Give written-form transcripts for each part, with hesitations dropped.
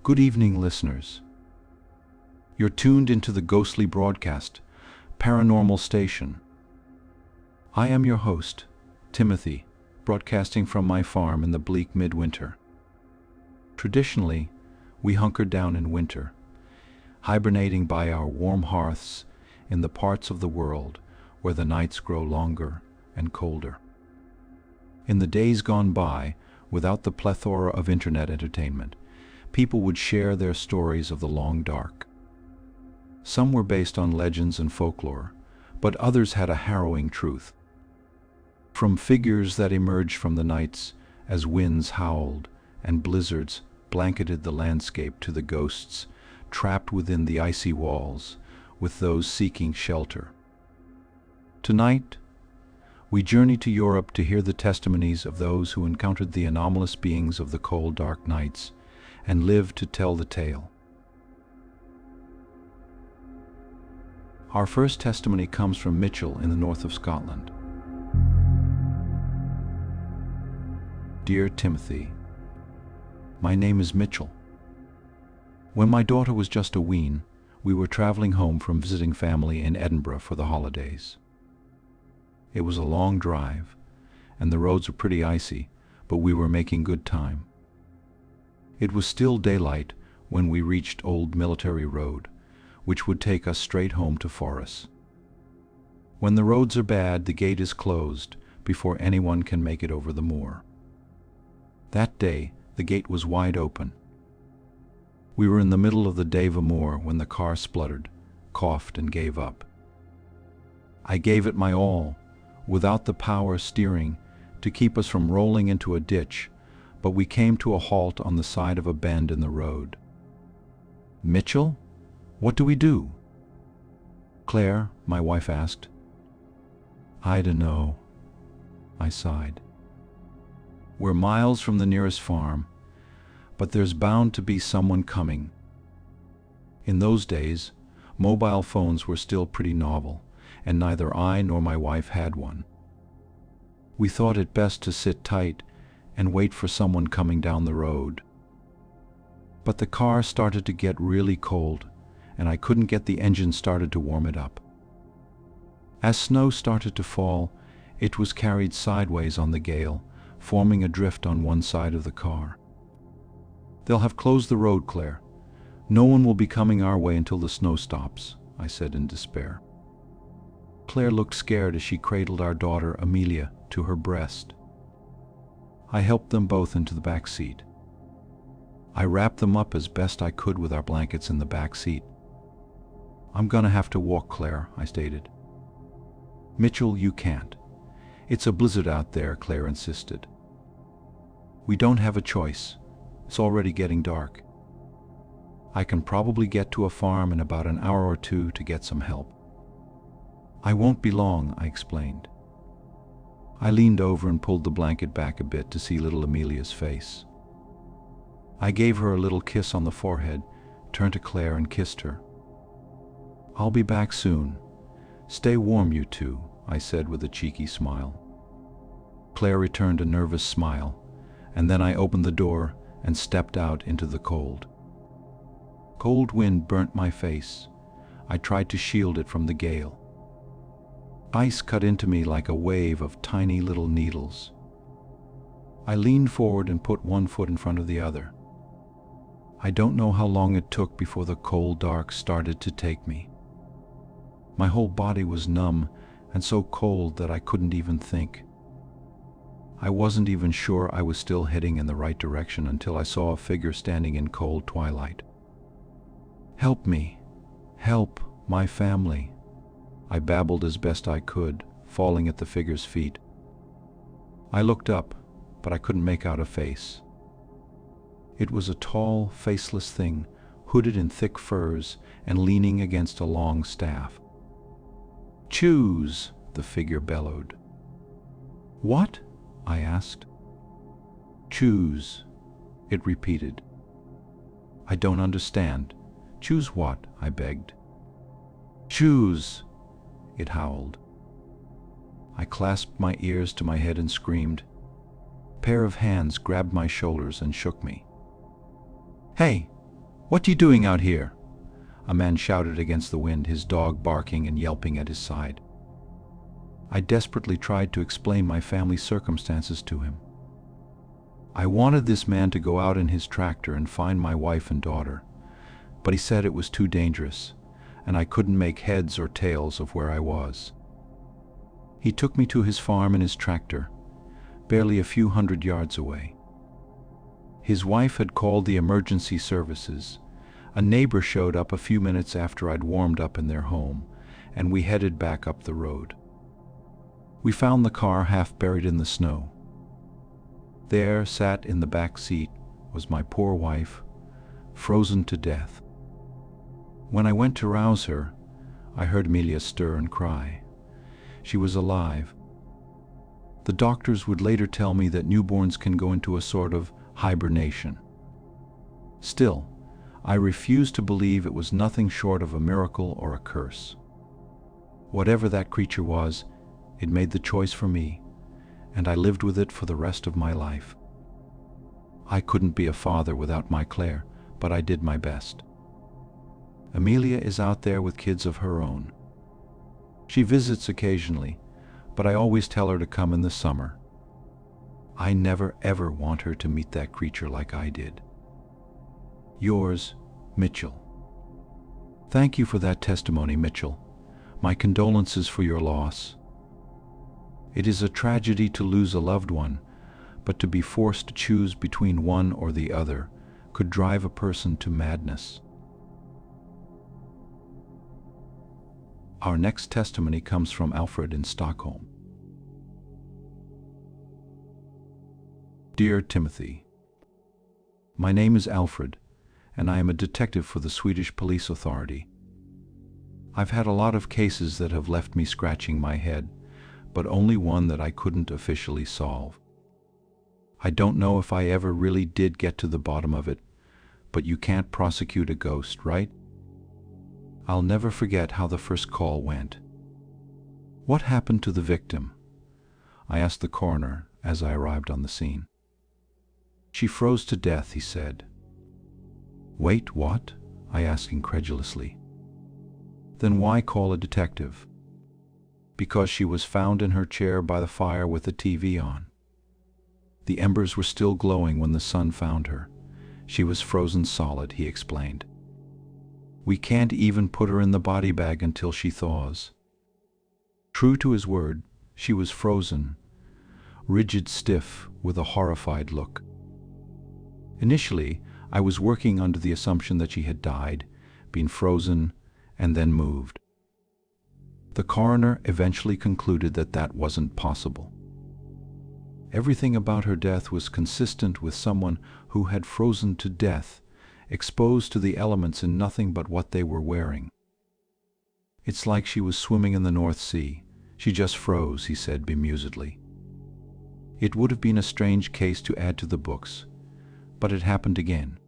Good evening, listeners. You're tuned into the ghostly broadcast, Paranormal Station. I am your host, Timothy, broadcasting from my farm in the bleak midwinter. Traditionally, we hunker down in winter, hibernating by our warm hearths in the parts of the world where the nights grow longer and colder. In the days gone by, without the plethora of internet entertainment, people would share their stories of the long dark. Some were based on legends and folklore, but others had a harrowing truth. From figures that emerged from the nights as winds howled and blizzards blanketed the landscape to the ghosts trapped within the icy walls with those seeking shelter. Tonight, we journey to Europe to hear the testimonies of those who encountered the anomalous beings of the cold, dark nights and lived to tell the tale. Our first testimony comes from Mitchell in the north of Scotland. Dear Timothy, my name is Mitchell. When my daughter was just a ween, we were traveling home from visiting family in Edinburgh for the holidays. It was a long drive, and the roads were pretty icy, but we were making good time. It was still daylight when we reached Old Military Road, which would take us straight home to Forres. When the roads are bad, the gate is closed before anyone can make it over the moor. That day, the gate was wide open. We were in the middle of the Deva Moor when the car spluttered, coughed, and gave up. I gave it my all, without the power steering to keep us from rolling into a ditch, but we came to a halt on the side of a bend in the road. Mitchell, what do we do? Claire, my wife asked. I dunno, I sighed. We're miles from the nearest farm, but there's bound to be someone coming. In those days, mobile phones were still pretty novel, and neither I nor my wife had one. We thought it best to sit tight and wait for someone coming down the road. But the car started to get really cold, and I couldn't get the engine started to warm it up. As snow started to fall, it was carried sideways on the gale, forming a drift on one side of the car. They'll have closed the road, Claire. No one will be coming our way until the snow stops, I said in despair. Claire looked scared as she cradled our daughter, Amelia, to her breast. I helped them both into the back seat. I wrapped them up as best I could with our blankets in the back seat. I'm gonna have to walk, Claire, I stated. Mitchell, you can't. It's a blizzard out there, Claire insisted. We don't have a choice. It's already getting dark. I can probably get to a farm in about an hour or two to get some help. I won't be long, I explained. I leaned over and pulled the blanket back a bit to see little Amelia's face. I gave her a little kiss on the forehead, turned to Claire and kissed her. I'll be back soon. Stay warm, you two, I said with a cheeky smile. Claire returned a nervous smile, and then I opened the door and stepped out into the cold. Cold wind burnt my face. I tried to shield it from the gale. Ice cut into me like a wave of tiny little needles. I leaned forward and put one foot in front of the other. I don't know how long it took before the cold dark started to take me. My whole body was numb and so cold that I couldn't even think. I wasn't even sure I was still heading in the right direction until I saw a figure standing in cold twilight. Help me! Help my family! I babbled as best I could, falling at the figure's feet. I looked up, but I couldn't make out a face. It was a tall, faceless thing, hooded in thick furs and leaning against a long staff. Choose, the figure bellowed. What? I asked. Choose, it repeated. I don't understand. Choose what? I begged. Choose, it howled. I clasped my ears to my head and screamed. A pair of hands grabbed my shoulders and shook me. Hey, "What are you doing out here?" a man shouted against the wind, his dog barking and yelping at his side. I desperately tried to explain my family's circumstances to him. I wanted this man to go out in his tractor and find my wife and daughter, but he said it was too dangerous, and I couldn't make heads or tails of where I was. He took me to his farm in his tractor, barely a few hundred yards away. His wife had called the emergency services. A neighbor showed up a few minutes after I'd warmed up in their home, and we headed back up the road. We found the car half buried in the snow. There, sat in the back seat, was my poor wife, frozen to death. When I went to rouse her, I heard Amelia stir and cry. She was alive. The doctors would later tell me that newborns can go into a sort of hibernation. Still, I refused to believe it was nothing short of a miracle or a curse. Whatever that creature was, it made the choice for me, and I lived with it for the rest of my life. I couldn't be a father without my Claire, but I did my best. Amelia is out there with kids of her own. She visits occasionally, but I always tell her to come in the summer. I never ever want her to meet that creature like I did. Yours, Mitchell. Thank you for that testimony, Mitchell. My condolences for your loss. It is a tragedy to lose a loved one, but to be forced to choose between one or the other could drive a person to madness. Our next testimony comes from Alfred in Stockholm. Dear Timothy, my name is Alfred, and I am a detective for the Swedish Police Authority. I've had a lot of cases that have left me scratching my head, but only one that I couldn't officially solve. I don't know if I ever really did get to the bottom of it, but you can't prosecute a ghost, right? I'll never forget how the first call went. "What happened to the victim?" I asked the coroner as I arrived on the scene. "She froze to death," he said. "Wait, what?" I asked incredulously. "Then why call a detective?" "Because she was found in her chair by the fire with the TV on. The embers were still glowing when the sun found her. She was frozen solid," he explained. "We can't even put her in the body bag until she thaws." True to his word, she was frozen, rigid, stiff, with a horrified look. Initially, I was working under the assumption that she had died, been frozen, and then moved. The coroner eventually concluded that that wasn't possible. Everything about her death was consistent with someone who had frozen to death, exposed to the elements in nothing but what they were wearing. "It's like she was swimming in the North Sea. She just froze," he said bemusedly. It would have been a strange case to add to the books, but it happened again.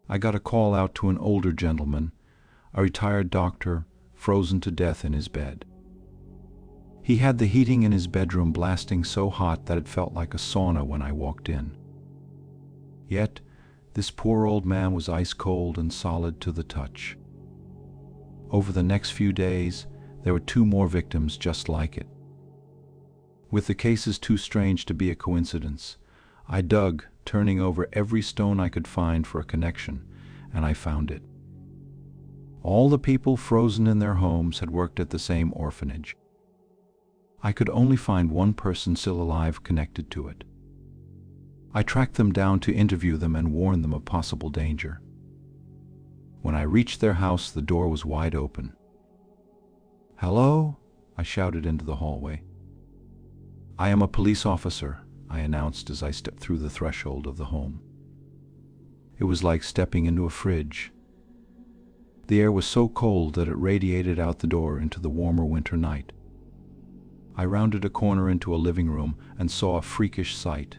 I got a call out to an older gentleman, a retired doctor, frozen to death in his bed. He had the heating in his bedroom blasting so hot that it felt like a sauna when I walked in. Yet, this poor old man was ice cold and solid to the touch. Over the next few days, there were 2 more victims just like it. With the cases too strange to be a coincidence, I dug, turning over every stone I could find for a connection, and I found it. All the people frozen in their homes had worked at the same orphanage. I could only find one person still alive connected to it. I tracked them down to interview them and warn them of possible danger. When I reached their house, the door was wide open. "Hello?" I shouted into the hallway. "I am a police officer," I announced as I stepped through the threshold of the home. It was like stepping into a fridge. The air was so cold that it radiated out the door into the warmer winter night. I rounded a corner into a living room and saw a freakish sight.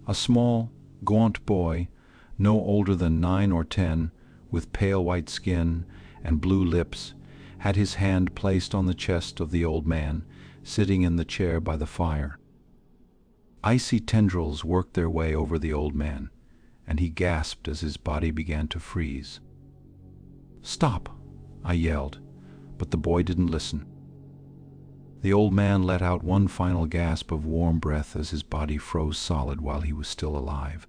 A small, gaunt boy, no older than 9 or 10, with pale white skin and blue lips, had his hand placed on the chest of the old man, sitting in the chair by the fire. Icy tendrils worked their way over the old man, and he gasped as his body began to freeze. "Stop!" I yelled, but the boy didn't listen. The old man let out one final gasp of warm breath as his body froze solid while he was still alive.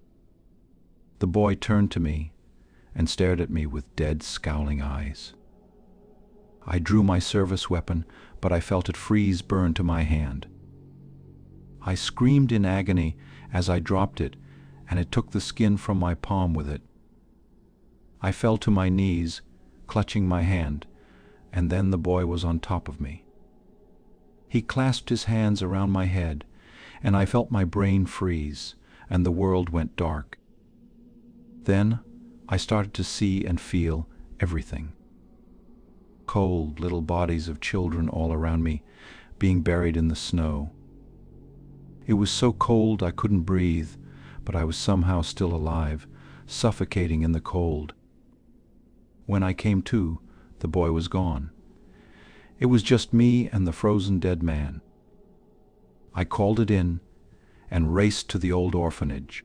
The boy turned to me and stared at me with dead, scowling eyes. I drew my service weapon, but I felt it freeze burn to my hand. I screamed in agony as I dropped it, and it took the skin from my palm with it. I fell to my knees, clutching my hand, and then the boy was on top of me. He clasped his hands around my head, and I felt my brain freeze, and the world went dark. Then I started to see and feel everything. Cold little bodies of children all around me, being buried in the snow. It was so cold I couldn't breathe, but I was somehow still alive, suffocating in the cold. When I came to, the boy was gone. It was just me and the frozen dead man. I called it in and raced to the old orphanage.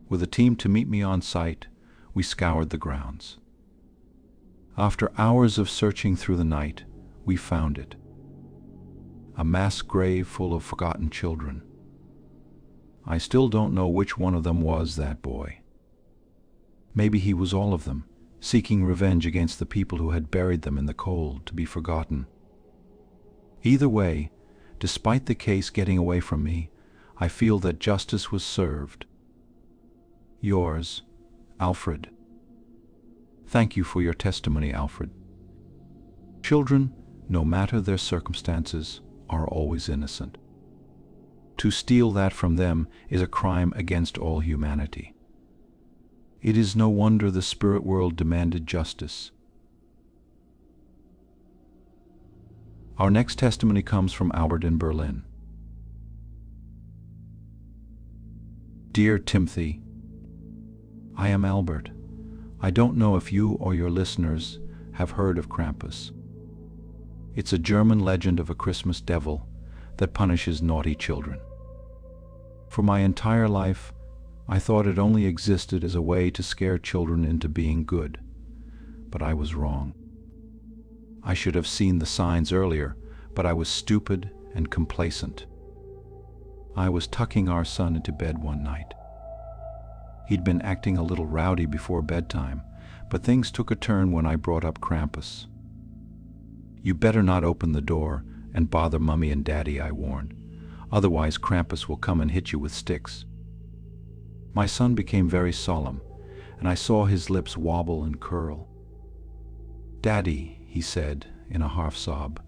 With a team to meet me on site, we scoured the grounds. After hours of searching through the night, we found it. A mass grave full of forgotten children. I still don't know which one of them was that boy. Maybe he was all of them, seeking revenge against the people who had buried them in the cold to be forgotten. Either way, despite the case getting away from me, I feel that justice was served. Yours, Alfred. Thank you for your testimony, Alfred. Children, no matter their circumstances, are always innocent. To steal that from them is a crime against all humanity. It is no wonder the spirit world demanded justice. Our next testimony comes from Albert in Berlin. Dear Timothy, I am Albert. I don't know if you or your listeners have heard of Krampus. It's a German legend of a Christmas devil that punishes naughty children. For my entire life, I thought it only existed as a way to scare children into being good. But I was wrong. I should have seen the signs earlier, but I was stupid and complacent. I was tucking our son into bed one night. He'd been acting a little rowdy before bedtime, but things took a turn when I brought up Krampus. You better not open the door and bother Mummy and Daddy, I warned. Otherwise Krampus will come and hit you with sticks. My son became very solemn, and I saw his lips wobble and curl. Daddy, he said in a half sob,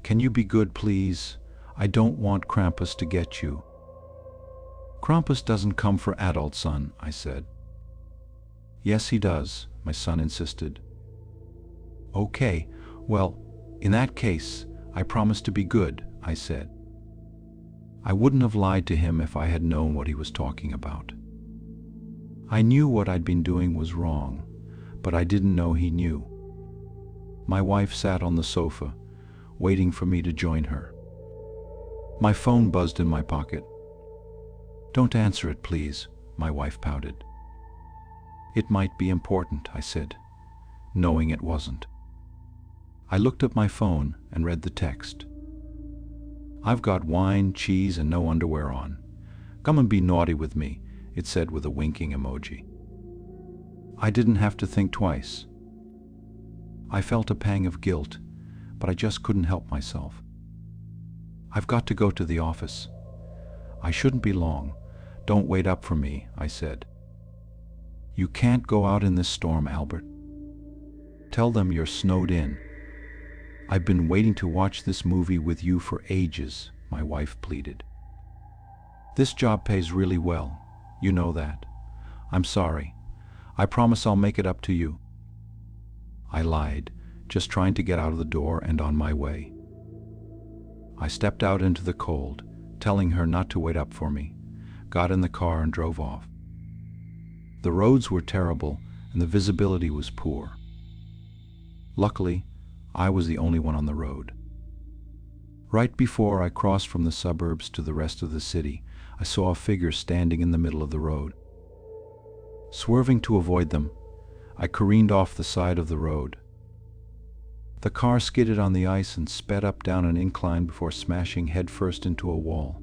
can you be good, please? I don't want Krampus to get you. Krampus doesn't come for adults, son, I said. Yes, he does, my son insisted. Okay, well, in that case, I promise to be good, I said. I wouldn't have lied to him if I had known what he was talking about. I knew what I'd been doing was wrong, but I didn't know he knew. My wife sat on the sofa, waiting for me to join her. My phone buzzed in my pocket. Don't answer it, please, my wife pouted. It might be important, I said, knowing it wasn't. I looked at my phone and read the text. I've got wine, cheese, and no underwear on. Come and be naughty with me, it said with a winking emoji. I didn't have to think twice. I felt a pang of guilt, but I just couldn't help myself. I've got to go to the office. I shouldn't be long. Don't wait up for me, I said. You can't go out in this storm, Albert. Tell them you're snowed in. I've been waiting to watch this movie with you for ages, my wife pleaded. This job pays really well. You know that. I'm sorry. I promise I'll make it up to you. I lied, just trying to get out of the door and on my way. I stepped out into the cold, telling her not to wait up for me, got in the car and drove off. The roads were terrible and the visibility was poor. Luckily, I was the only one on the road. Right before I crossed from the suburbs to the rest of the city, I saw a figure standing in the middle of the road. Swerving to avoid them, I careened off the side of the road. The car skidded on the ice and sped up down an incline before smashing headfirst into a wall.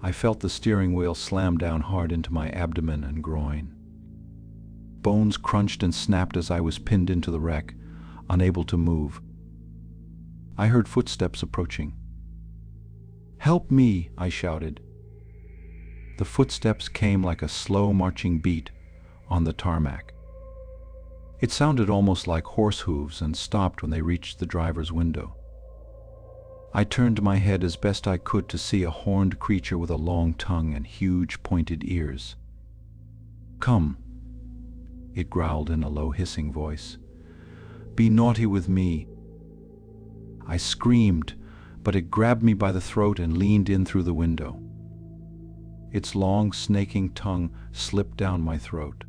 I felt the steering wheel slam down hard into my abdomen and groin. Bones crunched and snapped as I was pinned into the wreck, unable to move. I heard footsteps approaching. "Help me!" I shouted. The footsteps came like a slow marching beat on the tarmac. It sounded almost like horse hooves and stopped when they reached the driver's window. I turned my head as best I could to see a horned creature with a long tongue and huge pointed ears. "Come," it growled in a low hissing voice. "Be naughty with me." I screamed, but it grabbed me by the throat and leaned in through the window. Its long, snaking tongue slipped down my throat.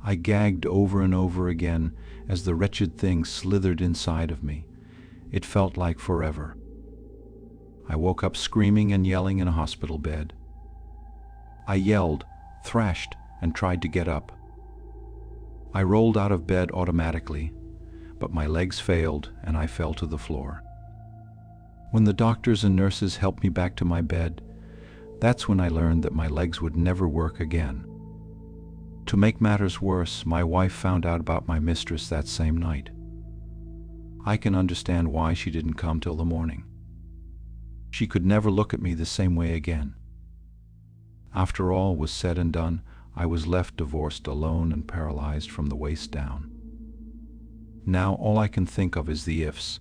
I gagged over and over again as the wretched thing slithered inside of me. It felt like forever. I woke up screaming and yelling in a hospital bed. I yelled, thrashed, and tried to get up. I rolled out of bed automatically, but my legs failed and I fell to the floor. When the doctors and nurses helped me back to my bed, that's when I learned that my legs would never work again. To make matters worse, my wife found out about my mistress that same night. I can understand why she didn't come till the morning. She could never look at me the same way again. After all was said and done, I was left divorced, alone and paralyzed from the waist down. Now all I can think of is the ifs.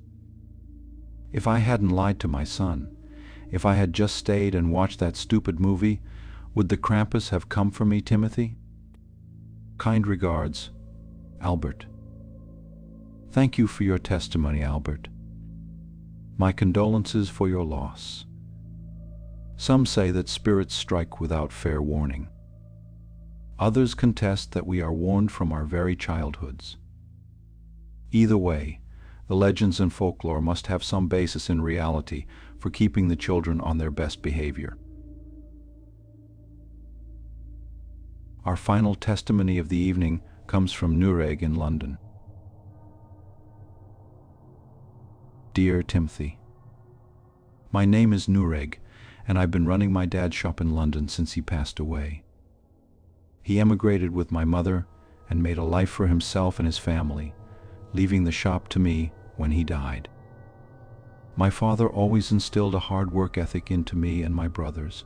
If I hadn't lied to my son, if I had just stayed and watched that stupid movie, would the Krampus have come for me, Timothy? Kind regards, Albert. Thank you for your testimony, Albert. My condolences for your loss. Some say that spirits strike without fair warning. Others contest that we are warned from our very childhoods. Either way, the legends and folklore must have some basis in reality for keeping the children on their best behavior. Our final testimony of the evening comes from Nureg in London. Dear Timothy, my name is Nureg, and I've been running my dad's shop in London since he passed away. He emigrated with my mother and made a life for himself and his family, leaving the shop to me when he died. My father always instilled a hard work ethic into me and my brothers.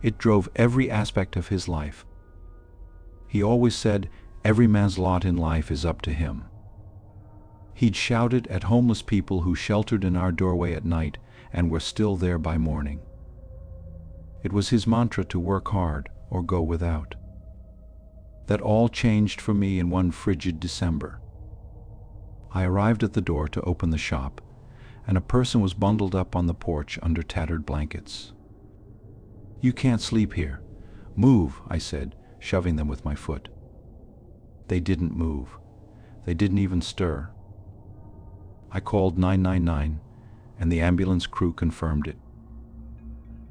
It drove every aspect of his life. He always said, every man's lot in life is up to him. He'd shouted at homeless people who sheltered in our doorway at night and were still there by morning. It was his mantra to work hard or go without. That all changed for me in one frigid December. I arrived at the door to open the shop, and a person was bundled up on the porch under tattered blankets. "You can't sleep here. Move," I said, shoving them with my foot. They didn't move. They didn't even stir. I called 999, and the ambulance crew confirmed it.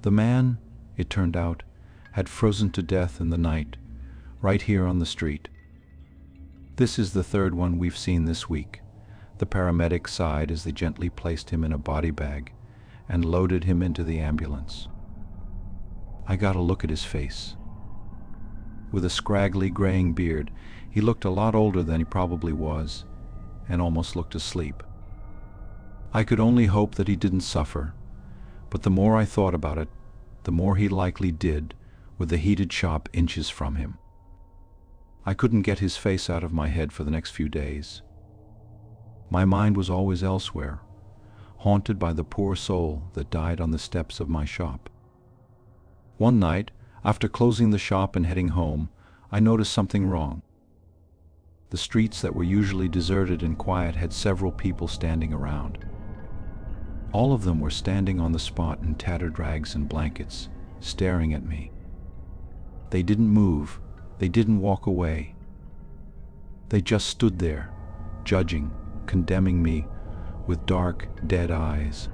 The man, it turned out, had frozen to death in the night, right here on the street. This is the third one we've seen this week. The paramedics sighed as they gently placed him in a body bag and loaded him into the ambulance. I got a look at his face. With a scraggly, graying beard, he looked a lot older than he probably was, and almost looked asleep. I could only hope that he didn't suffer, but the more I thought about it, the more he likely did, with the heated shop inches from him. I couldn't get his face out of my head for the next few days. My mind was always elsewhere, haunted by the poor soul that died on the steps of my shop. One night, after closing the shop and heading home, I noticed something wrong. The streets that were usually deserted and quiet had several people standing around. All of them were standing on the spot in tattered rags and blankets, staring at me. They didn't move. They didn't walk away. They just stood there, judging, condemning me with dark, dead eyes.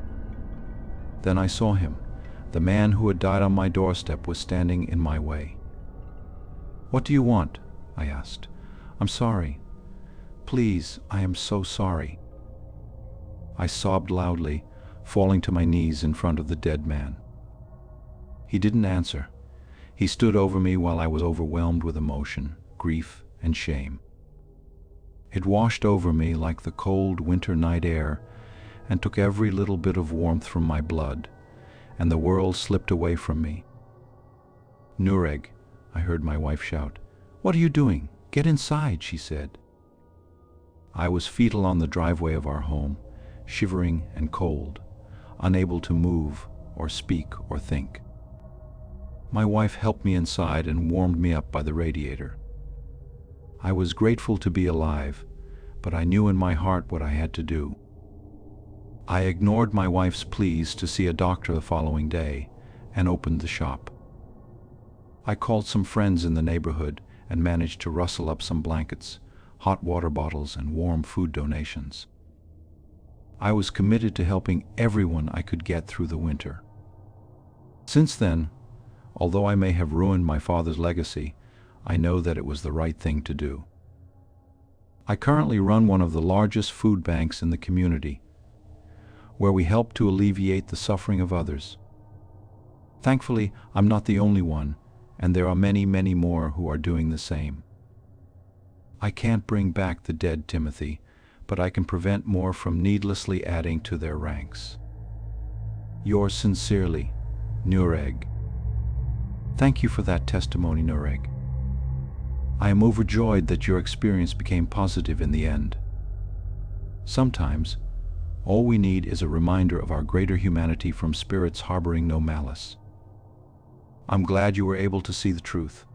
Then I saw him. The man who had died on my doorstep was standing in my way. "What do you want?" I asked. "I'm sorry. Please, I am so sorry." I sobbed loudly, falling to my knees in front of the dead man. He didn't answer. He stood over me while I was overwhelmed with emotion, grief, and shame. It washed over me like the cold winter night air and took every little bit of warmth from my blood, and the world slipped away from me. "Nureg," I heard my wife shout. "What are you doing? Get inside," she said. I was fetal on the driveway of our home, shivering and cold, unable to move or speak or think. My wife helped me inside and warmed me up by the radiator. I was grateful to be alive, but I knew in my heart what I had to do. I ignored my wife's pleas to see a doctor the following day and opened the shop. I called some friends in the neighborhood and managed to rustle up some blankets, hot water bottles, and warm food donations. I was committed to helping everyone I could get through the winter. Since then, although I may have ruined my father's legacy, I know that it was the right thing to do. I currently run one of the largest food banks in the community, where we help to alleviate the suffering of others. Thankfully, I'm not the only one, and there are many, many more who are doing the same. I can't bring back the dead, Timothy, but I can prevent more from needlessly adding to their ranks. Yours sincerely, Nureg. Thank you for that testimony, Nureg. I am overjoyed that your experience became positive in the end. Sometimes, all we need is a reminder of our greater humanity from spirits harboring no malice. I'm glad you were able to see the truth.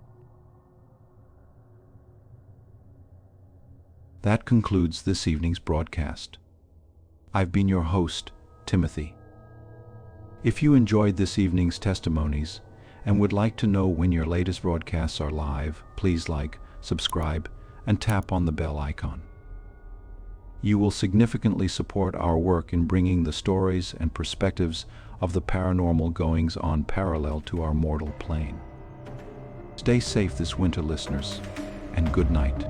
That concludes this evening's broadcast. I've been your host, Timothy. If you enjoyed this evening's testimonies and would like to know when your latest broadcasts are live, please like, subscribe, and tap on the bell icon. You will significantly support our work in bringing the stories and perspectives of the paranormal goings-on parallel to our mortal plane. Stay safe this winter, listeners, and good night.